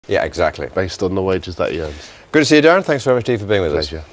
Yeah, exactly. Based on the wages that he earns. Good to see you, Darren. Thanks very much, Steve, for being with us. Pleasure.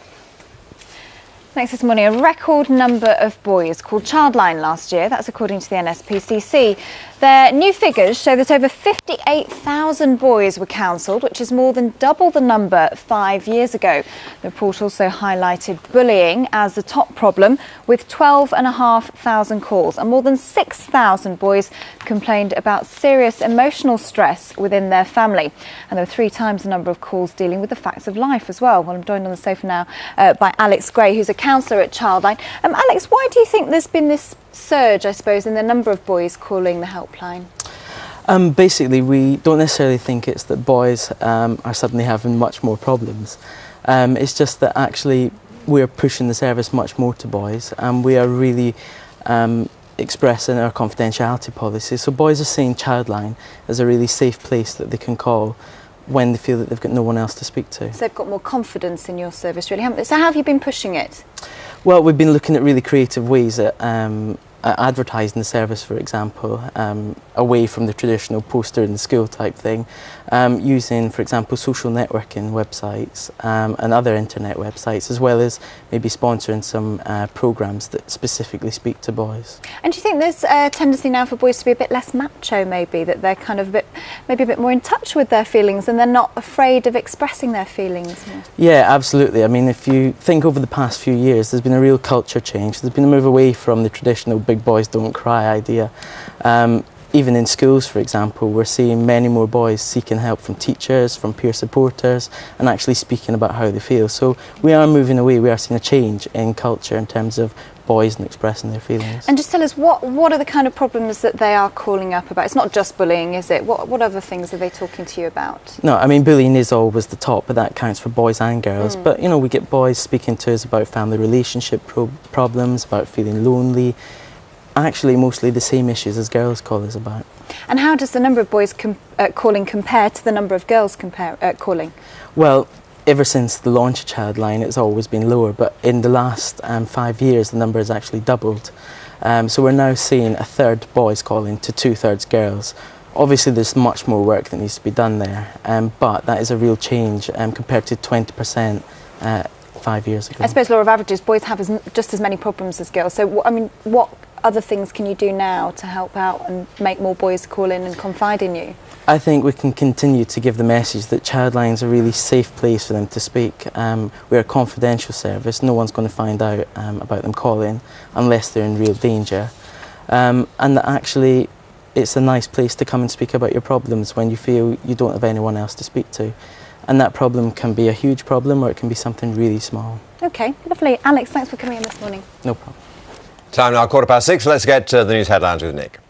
Next this morning, a record number of boys called Childline last year. That's according to the NSPCC. Their new figures show that over 58,000 boys were counselled, which is more than double the number 5 years ago. The report also highlighted bullying as the top problem, with 12,500 calls, and more than 6,000 boys complained about serious emotional stress within their family. And there were 3 times the number of calls dealing with the facts of life as well. Well, I'm joined on the sofa now by Alex Gray, who's a counsellor at Childline. Alex, why do you think there's been this surge, I suppose, in the number of boys calling the helpline? Basically, we don't necessarily think it's that boys are suddenly having much more problems. It's just that actually we're pushing the service much more to boys, and we are really expressing our confidentiality policy. So boys are seeing Childline as a really safe place that they can call when they feel that they've got no one else to speak to. So they've got more confidence in your service, really, haven't they? So how have you been pushing it? Well, we've been looking at really creative ways at advertising the service, for example, away from the traditional poster in the school type thing, using, for example, social networking websites and other internet websites, as well as maybe sponsoring some programmes that specifically speak to boys. And do you think there's a tendency now for boys to be a bit less macho, maybe, that they're kind of maybe a bit more in touch with their feelings and they're not afraid of expressing their feelings? Yeah, absolutely. I mean, if you think over the past few years, there's been a real culture change. There's been a move away from the traditional big boys don't cry idea. Even in schools, for example, we're seeing many more boys seeking help from teachers, from peer supporters, and actually speaking about how they feel. So we are moving away, we are seeing a change in culture in terms of boys and expressing their feelings. And just tell us, what are the kind of problems that they are calling up about? It's not just bullying, is it? What other things are they talking to you about? No, I mean, bullying is always the top, but that counts for boys and girls. But, you know, we get boys speaking to us about family relationship problems, about feeling lonely. Actually, mostly the same issues as girls call us about. And how does the number of boys calling compare to the number of girls calling? Well, ever since the launch of Childline, it's always been lower, but in the last 5 years, the number has actually doubled. So we're now seeing 1/3 boys calling to 2/3 girls. Obviously, there's much more work that needs to be done there, but that is a real change compared to 20% 5 years ago. I suppose, law of averages, boys have just as many problems as girls. So, I mean, what other things can you do now to help out and make more boys call in and confide in you? I think we can continue to give the message that Childline is a really safe place for them to speak. We're a confidential service. No one's going to find out about them calling unless they're in real danger. And that actually it's a nice place to come and speak about your problems when you feel you don't have anyone else to speak to. And that problem can be a huge problem, or it can be something really small. OK, lovely. Alex, thanks for coming in this morning. No problem. Time now, 6:15. Let's get to the news headlines with Nick.